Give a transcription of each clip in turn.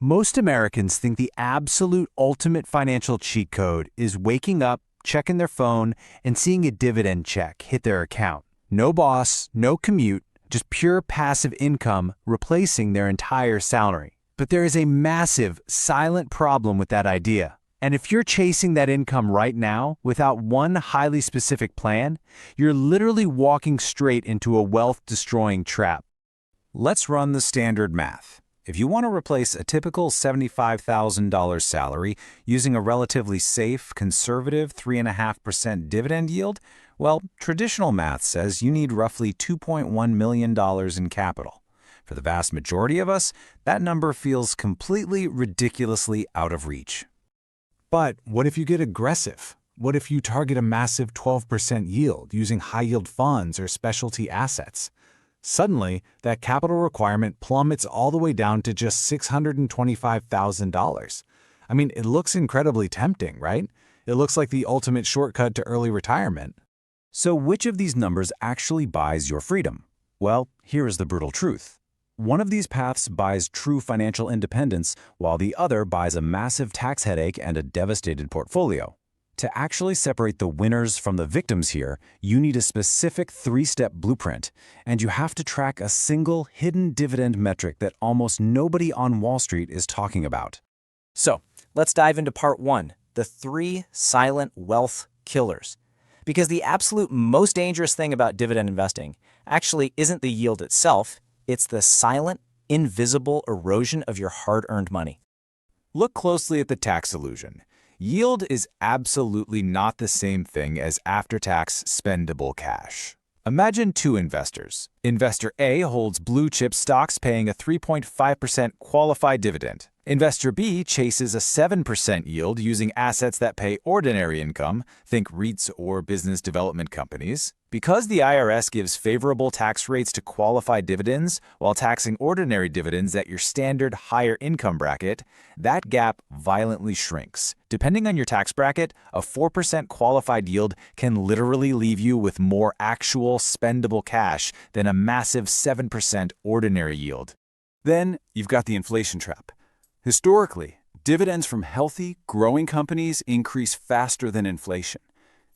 Most Americans think the absolute ultimate financial cheat code is waking up, checking their phone, and seeing a dividend check hit their account. No boss, no commute, just pure passive income replacing their entire salary. But there is a massive, silent problem with that idea. And if you're chasing that income right now without one highly specific plan, you're literally walking straight into a wealth-destroying trap. Let's run the standard math. If you want to replace a typical $75,000 salary using a relatively safe, conservative 3.5% dividend yield, well, traditional math says you need roughly $2.1 million in capital. For the vast majority of us, that number feels completely ridiculously out of reach. But what if you get aggressive? What if you target a massive 12% yield using high-yield funds or specialty assets? Suddenly, that capital requirement plummets all the way down to just $625,000. I mean, it looks incredibly tempting, right? It looks like the ultimate shortcut to early retirement. So which of these numbers actually buys your freedom? Well, here is the brutal truth. One of these paths buys true financial independence, while the other buys a massive tax headache and a devastated portfolio. To actually separate the winners from the victims here, you need a specific three-step blueprint, and you have to track a single hidden dividend metric that almost nobody on Wall Street is talking about. So, let's dive into part one, the 3 silent wealth killers. Because the absolute most dangerous thing about dividend investing actually isn't the yield itself, it's the silent, invisible erosion of your hard-earned money. Look closely at the tax illusion. Yield is absolutely not the same thing as after-tax spendable cash. Imagine 2 investors. Investor A holds blue-chip stocks paying a 3.5% qualified dividend. Investor B chases a 7% yield using assets that pay ordinary income, think REITs or business development companies. Because the IRS gives favorable tax rates to qualified dividends while taxing ordinary dividends at your standard higher income bracket, that gap violently shrinks. Depending on your tax bracket, a 4% qualified yield can literally leave you with more actual spendable cash than a massive 7% ordinary yield. Then you've got the inflation trap. Historically, dividends from healthy, growing companies increase faster than inflation.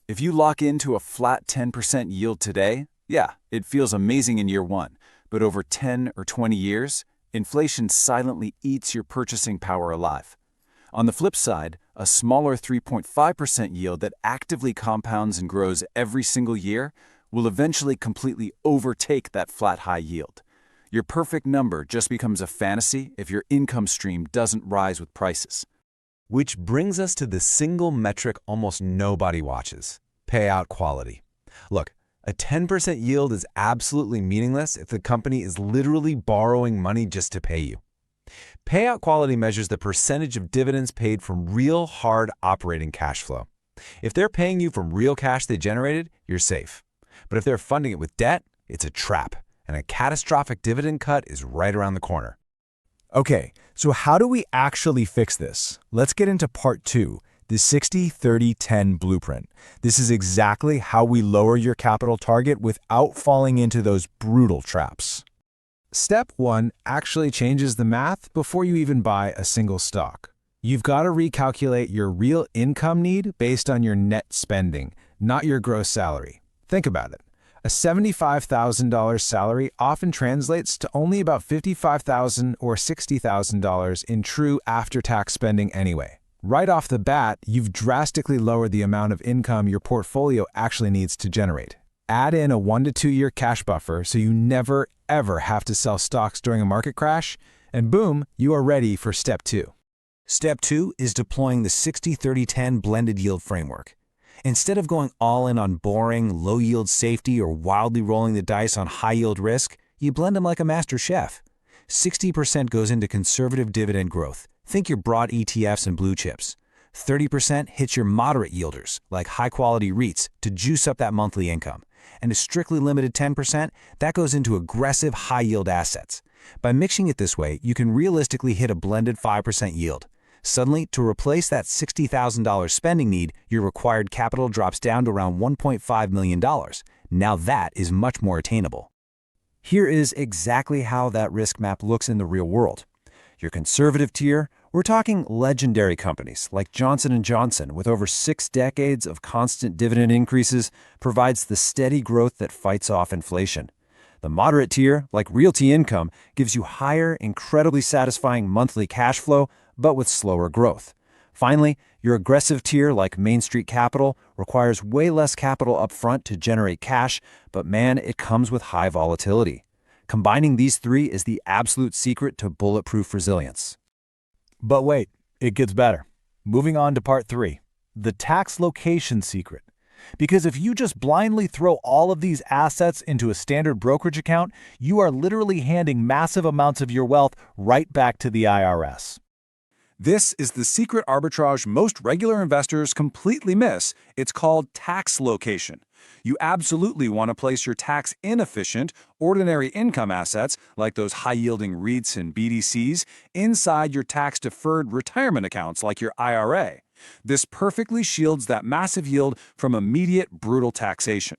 If you lock into a flat 10% yield today, yeah, it feels amazing in year 1, but over 10 or 20 years, inflation silently eats your purchasing power alive. On the flip side, a smaller 3.5% yield that actively compounds and grows every single year will eventually completely overtake that flat high yield. Your perfect number just becomes a fantasy if your income stream doesn't rise with prices. Which brings us to the single metric almost nobody watches: payout quality. Look, a 10% yield is absolutely meaningless if the company is literally borrowing money just to pay you. Payout quality measures the percentage of dividends paid from real hard operating cash flow. If they're paying you from real cash they generated, you're safe. But if they're funding it with debt, it's a trap, and a catastrophic dividend cut is right around the corner. Okay, so how do we actually fix this? Let's get into part 2, the 60-30-10 blueprint. This is exactly how we lower your capital target without falling into those brutal traps. Step 1 actually changes the math before you even buy a single stock. You've got to recalculate your real income need based on your net spending, not your gross salary. Think about it. A $75,000 salary often translates to only about $55,000 or $60,000 in true after-tax spending anyway. Right off the bat, you've drastically lowered the amount of income your portfolio actually needs to generate. Add in a 1 to 2 year cash buffer so you never, ever have to sell stocks during a market crash, and boom, you are ready for step 2. Step 2 is deploying the 60-30-10 blended yield framework. Instead of going all in on boring, low-yield safety or wildly rolling the dice on high-yield risk, you blend them like a master chef. 60% goes into conservative dividend growth. Think your broad ETFs and blue chips. 30% hits your moderate yielders, like high-quality REITs, to juice up that monthly income. And a strictly limited 10%, that goes into aggressive high-yield assets. By mixing it this way, you can realistically hit a blended 5% yield. Suddenly, to replace that $60,000 spending need, your required capital drops down to around $1.5 million. Now that is much more attainable. Here is exactly how that risk map looks in the real world. Your conservative tier, we're talking legendary companies like Johnson & Johnson with over 6 decades of constant dividend increases provides the steady growth that fights off inflation. The moderate tier, like Realty Income, gives you higher, incredibly satisfying monthly cash flow, but with slower growth. Finally, your aggressive tier, like Main Street Capital, requires way less capital upfront to generate cash, but man, it comes with high volatility. Combining these three is the absolute secret to bulletproof resilience. But wait, it gets better. Moving on to part 3, the tax location secret. Because if you just blindly throw all of these assets into a standard brokerage account, you are literally handing massive amounts of your wealth right back to the IRS. This is the secret arbitrage most regular investors completely miss. It's called tax location. You absolutely want to place your tax-inefficient, ordinary income assets, like those high-yielding REITs and BDCs, inside your tax-deferred retirement accounts like your IRA. This perfectly shields that massive yield from immediate, brutal taxation.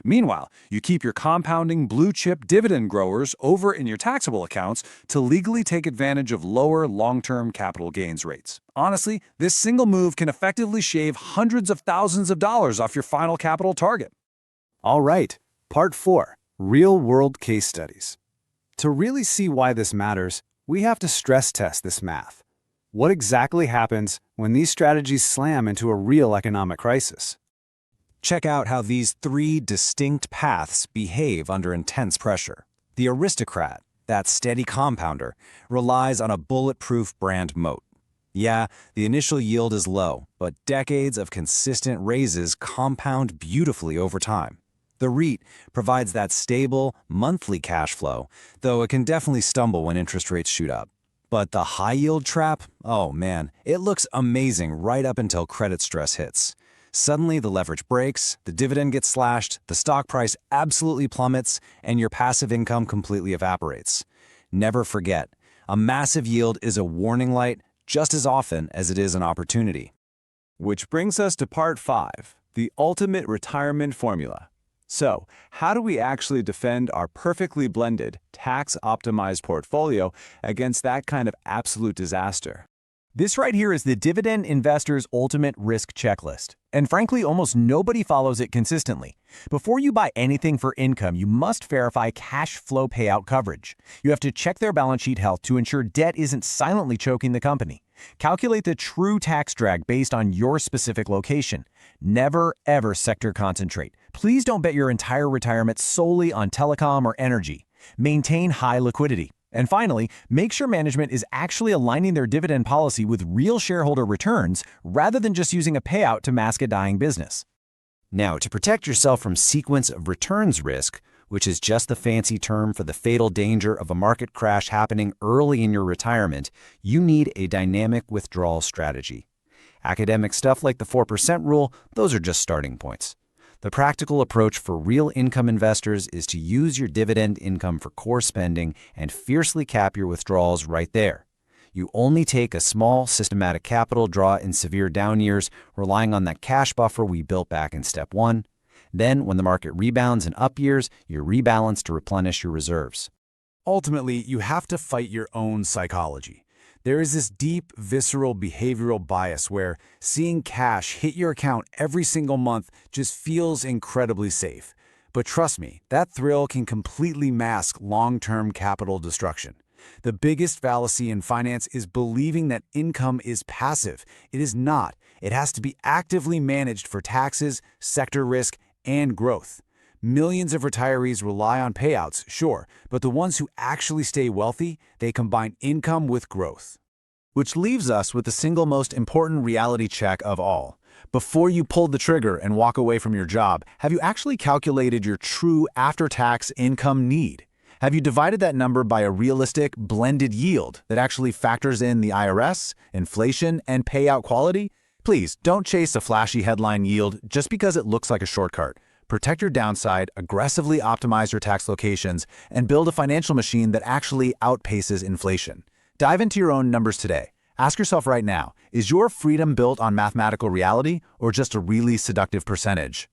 Meanwhile, you keep your compounding blue-chip dividend growers over in your taxable accounts to legally take advantage of lower long-term capital gains rates. Honestly, this single move can effectively shave hundreds of thousands of dollars off your final capital target. All right, part 4, real-world case studies. To really see why this matters, we have to stress test this math. What exactly happens when these strategies slam into a real economic crisis? Check out how these 3 distinct paths behave under intense pressure. The aristocrat, that steady compounder, relies on a bulletproof brand moat. Yeah, the initial yield is low, but decades of consistent raises compound beautifully over time. The REIT provides that stable, monthly cash flow, though it can definitely stumble when interest rates shoot up. But the high-yield trap? Oh man, it looks amazing right up until credit stress hits. Suddenly, the leverage breaks, the dividend gets slashed, the stock price absolutely plummets, and your passive income completely evaporates. Never forget, a massive yield is a warning light just as often as it is an opportunity. Which brings us to part 5, the ultimate retirement formula. So, how do we actually defend our perfectly blended, tax-optimized portfolio against that kind of absolute disaster? This right here is the Dividend Investor's Ultimate Risk Checklist. And frankly, almost nobody follows it consistently. Before you buy anything for income, you must verify cash flow payout coverage. You have to check their balance sheet health to ensure debt isn't silently choking the company. Calculate the true tax drag based on your specific location. Never, ever sector concentrate. Please don't bet your entire retirement solely on telecom or energy. Maintain high liquidity. And finally, make sure management is actually aligning their dividend policy with real shareholder returns rather than just using a payout to mask a dying business. Now, to protect yourself from sequence of returns risk, which is just the fancy term for the fatal danger of a market crash happening early in your retirement, you need a dynamic withdrawal strategy. Academic stuff like the 4% rule, those are just starting points. The practical approach for real income investors is to use your dividend income for core spending and fiercely cap your withdrawals right there. You only take a small, systematic capital draw in severe down years, relying on that cash buffer we built back in step 1. Then, when the market rebounds in up years, you rebalance to replenish your reserves. Ultimately, you have to fight your own psychology. There is this deep, visceral behavioral bias where seeing cash hit your account every single month just feels incredibly safe. But trust me, that thrill can completely mask long-term capital destruction. The biggest fallacy in finance is believing that income is passive. It is not. It has to be actively managed for taxes, sector risk, and growth. Millions of retirees rely on payouts, sure, but the ones who actually stay wealthy, they combine income with growth. Which leaves us with the single most important reality check of all. Before you pull the trigger and walk away from your job, have you actually calculated your true after-tax income need? Have you divided that number by a realistic blended yield that actually factors in the IRS, inflation, and payout quality? Please don't chase a flashy headline yield just because it looks like a shortcut. Protect your downside, aggressively optimize your tax locations, and build a financial machine that actually outpaces inflation. Dive into your own numbers today. Ask yourself right now, is your freedom built on mathematical reality or just a really seductive percentage?